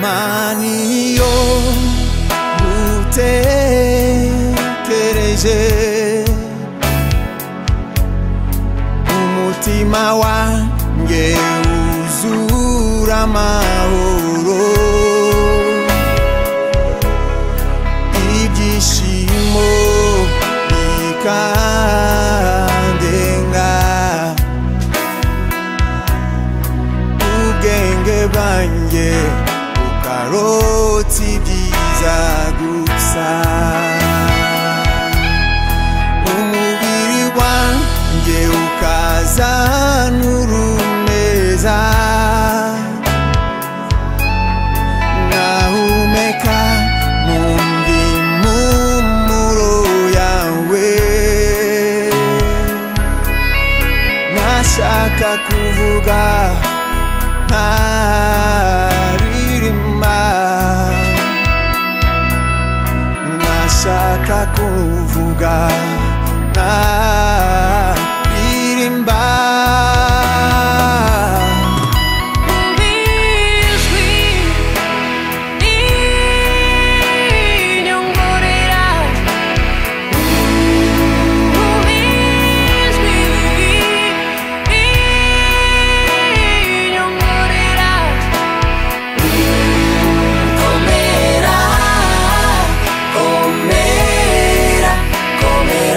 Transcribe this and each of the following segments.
maniyo gutekereje umutima wanjye wuzura amahoro ibyishimo bikandenga ubwenge bwanjye bukarota ibyiza gusa umubiri wanjye ukazana urumeza nahumeka numva impumuro yawe nashaka kuvuga ntaririmba nashaka kuvuga ntaririmba Komera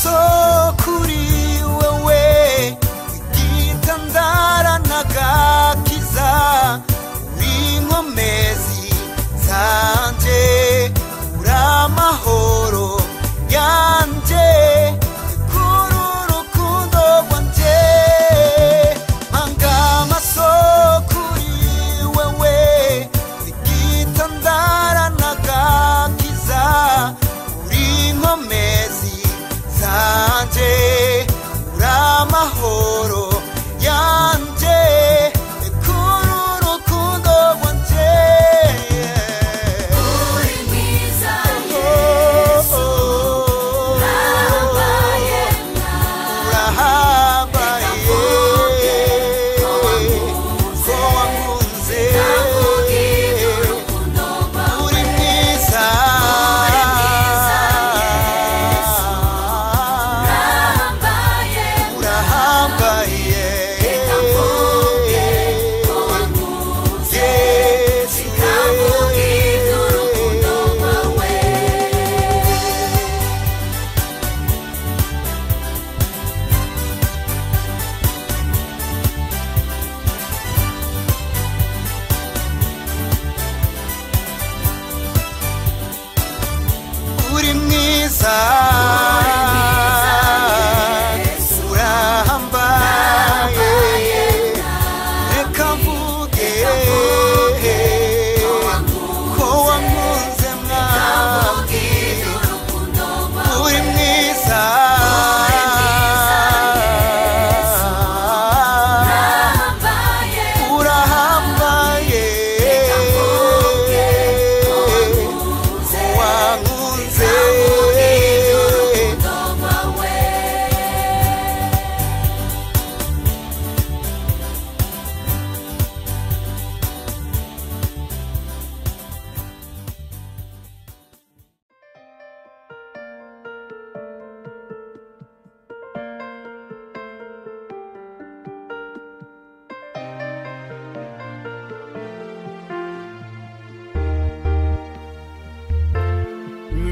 amaso kuri wewe igitandara n'agakiza w'inkomezi zanje uramahoro yanje kuru rukundo rwanje hanga amaso kuri wewe igitandara n'agakiza w'inkomezi zanje uramahoro yanje kuru rukundo rwanje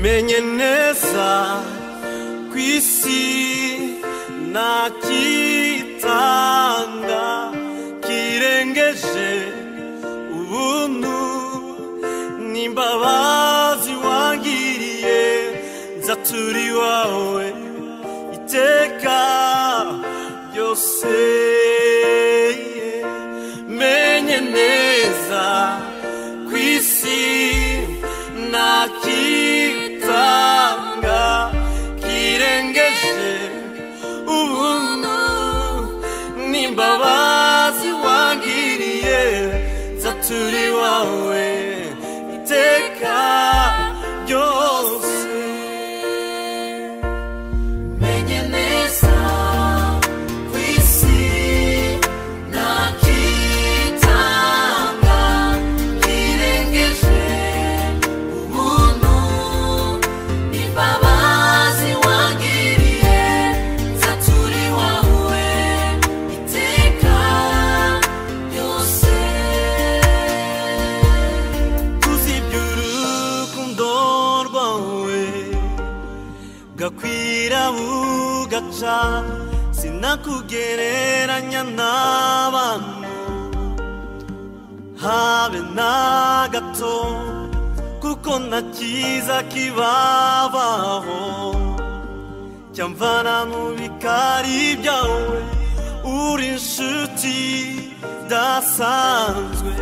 menye neza kw'isi nakitanga kirengeje ubuntu n'imbabazi wangiriye nzaturi wawe iteka ryose menye neza kw'isi nakitanga kirengeje ubuntu n'imbabazi wangiriye nzaturi wawe iteka ryose menye neza kw'isi nakitanga kirengeje ubuntu n'imbabazi wangiriye nzaturi wawe iteka ryose tuziby'urukundo rwawe gakwira bugaca sinakugereranya n'abantu habe na gato kuko ntakiza kibabaho cyamvana mu bikari byawe uri inshuti dasanzwe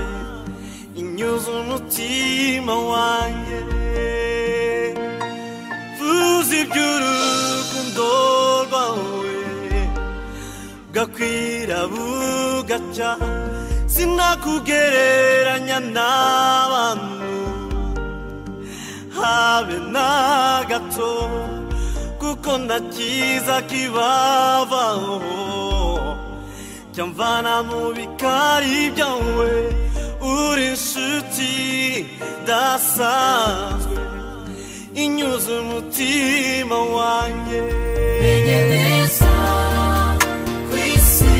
inyuza umutima wanjye vuza iby'urukundo rwawe gakwira bugaca sinakugereranya n'abantu habe na gato kuko ntakiza kibabaho cyamvana mu bikari byawe uri inshuti dasanzwe inyuza umutima wanjye menye neza kw'isi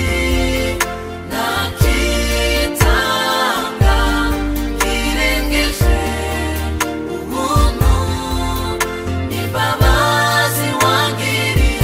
nakitanga kirengeje ubuntu n'imbabazi wangiriye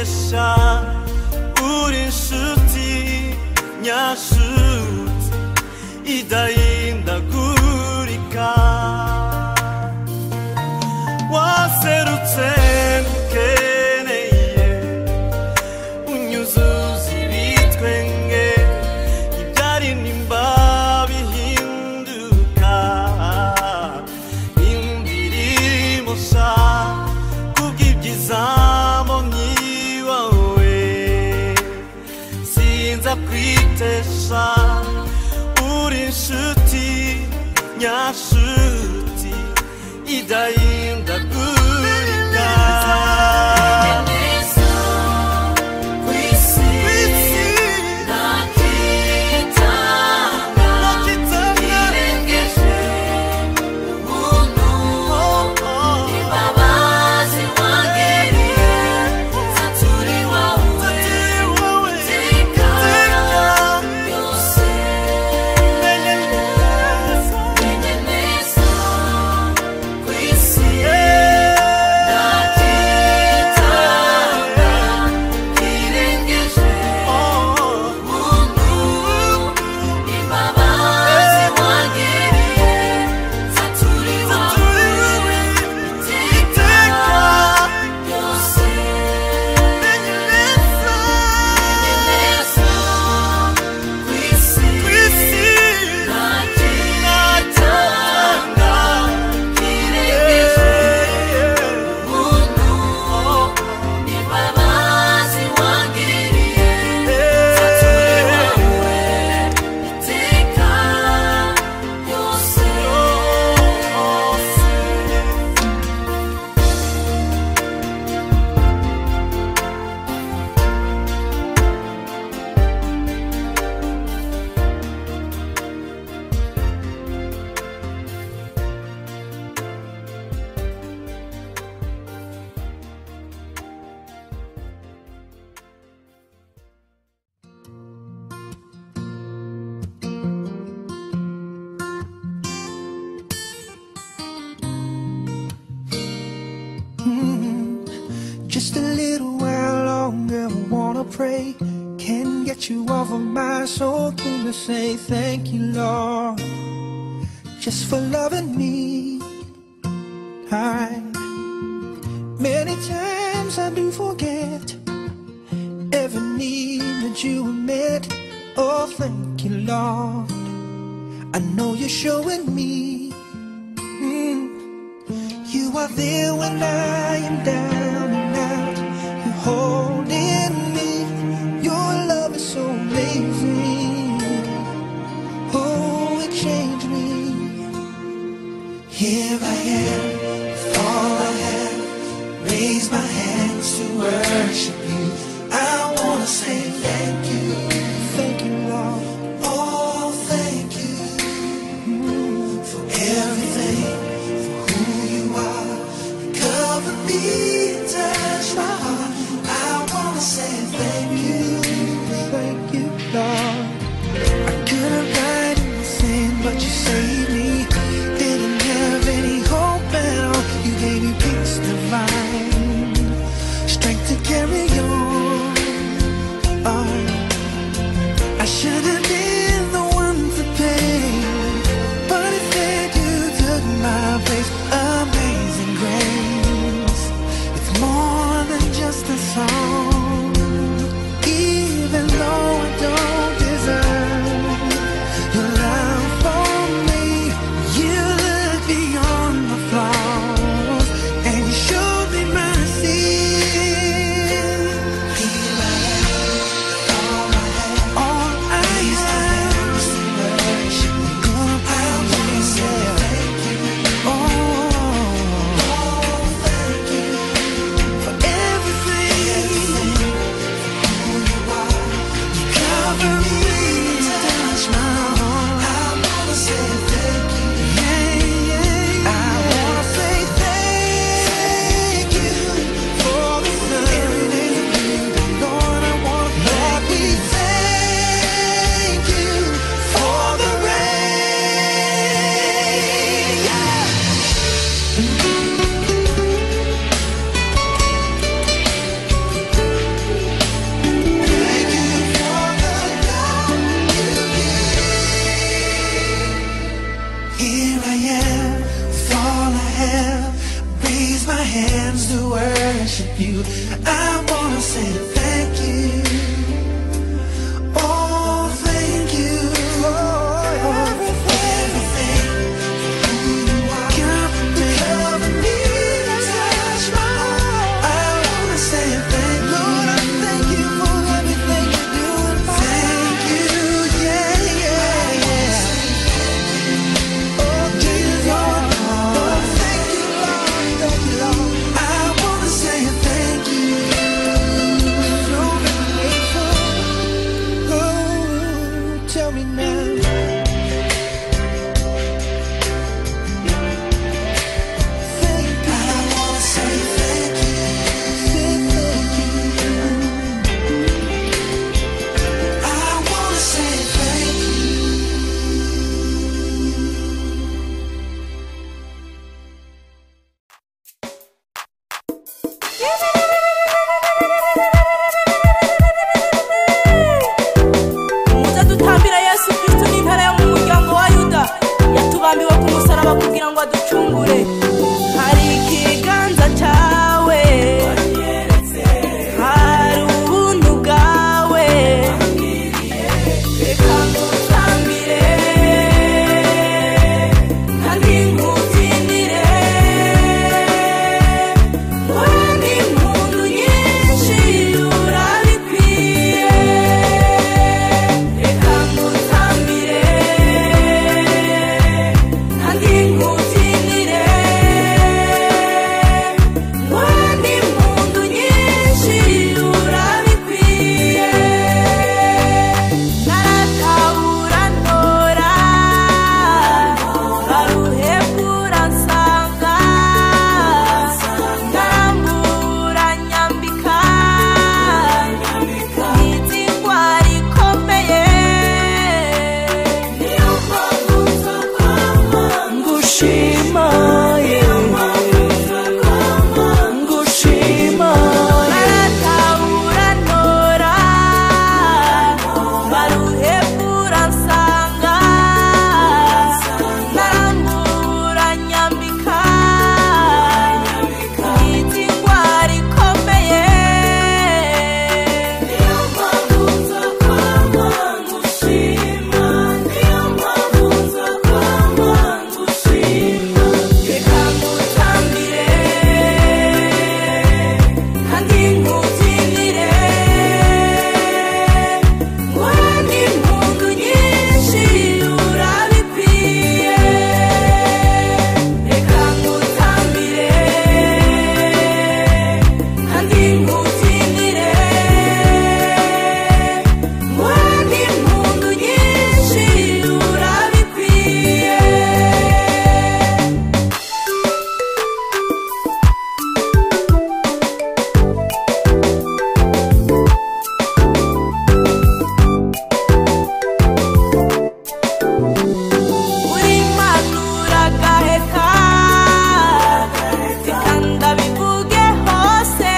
kwitesha uri inshuti nyashuti idahindagurika waserutse ngukeneye unyuzuza ibitwenge ibyari nimba bihinduka indirimbo nshya kubw'ibyiza mbonye iwawe sinza kwitesha uri inshuti nyashuti idahindagurika Just a little while longer, I wanna pray. Can't get you off of my soul. Came to say thank you, Lord, just for loving me. Many times I do forget every need that you have met. Oh, thank you, Lord. I know you're showing me. You are there when I am down and out. You're holding me. Your love is so amazing. Oh, it changed me. Here I am, with all I have. Raise my hands to worship you. I wanna say thank you. Thank you, Lord. Oh, thank you for everything. Cover me and touch my heart. I wanna say thank you, Lord. I could have died in the sin, but you saved me. Didn't have any hope at all. You gave me peace divine, strength to carry on. I should have been the one to pay, but instead you took my place. Amazing grace, it's more than just a song. Even though I don't deserve your love for me, you look beyond my flaws and you showed me mercy. Here I am, all I have is to worship you. I wanna say thank you. you. I wanna say thank you. Oh, thank you for everything. Who you are, cover me, touch my heart. I wanna say thank you. Lord, I thank you for everything you do in my life. Thank you, yeah, yeah, yeah. Oh, Jesus, Lord, thank you, Lord, thank you, Lord. I wanna say thank you. So grateful. Oh, tell me now. Thank you. I wanna say thank you. Say thank you. I wanna say thank you. muze dutambira Yesu Kristo n'intare yo mu muryango wa Yuda yatubambiwe ku musaraba kugira ngo aducungure. Hari ikiganza cyawe, hari ubuntu bwawe, reka ngutambire kandi ngubyinire. Wenda impundu nyinshi urabikwiye, reka ngutambire kandi ngubyinire. Wenda impundu nyinshi urabikwiye. Naratahura ntora, baruhebura nsanga, ntarambura nyambika, nkizi indwara ikomeye. Niyo mpamvu nza kwama ngushima, ngushima. Naratahura ntora, baruhebura nsanga, ntarambura nyambika, nkizi indwara ikomeye. Niyo mpamvu nza kwama ngushima, niyo mpamvu nza kwama ngushima. Reka ngutambire kandi ngubyinire. Wenda impundu nyinshi urabikwiye, reka ngutambire kandi ngubyinire. Wenda impundu nyinshi urabikwiye. Uri manura gaheka, reka ndabivuge hose.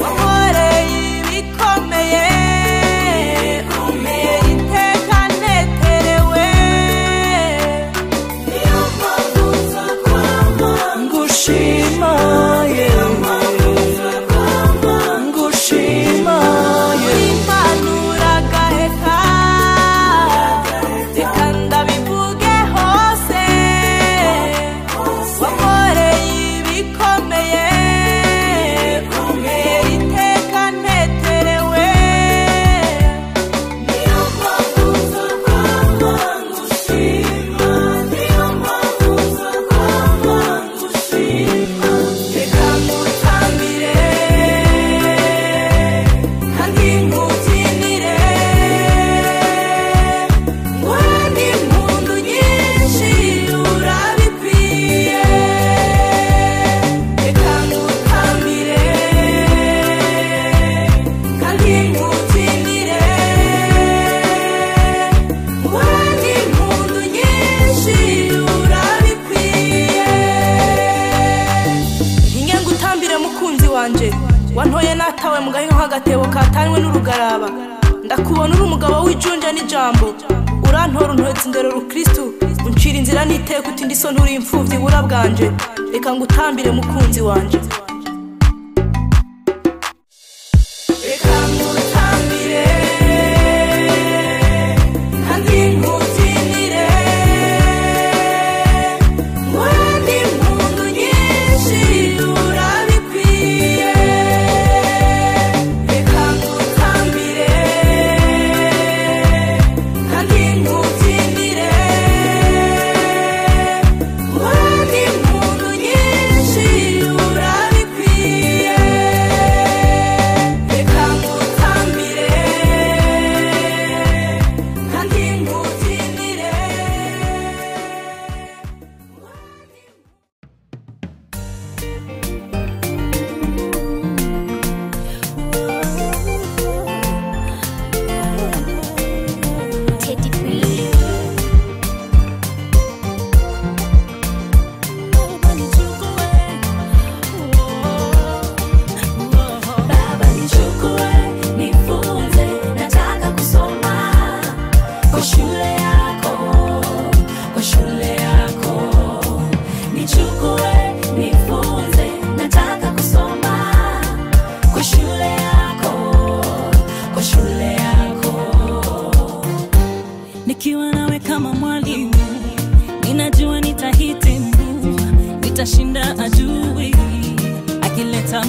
Wankoreye ibikomeye, umpera iteka neterewe. Niyo mpamvu nza kwama ngushima, ngushima. Uri manura gaheka, reka ndabivuge hose. Wankoreye ibikomeye, umpera iteka neterewe. Niyo mpamvu nza kwama ngushima, niyo mpamvu nza kwama ngushima. Reka ngutambire kandi ngubyinire. Wenda impundu nyinshi urabikwiye, reka ngutambire kandi ngubyinire. Wenda impundu nyinshi urabikwiye. Inge ngutambire mukunzi wanje, wantoye natawe mu gahinga nk'agatebo katanywe n'urugaraba. Ndakubona uri umugabo w'ijunja n'ijambo, urantora untoza indero rukristu, uncira inzira n'iteka uti ndiso nturi imfuvyi bura bwanje. Reka ngutambire mukunzi wanje. nikiwa nawe kama mwalimu. Ninajua nitahitimu, nitashinda adui akileta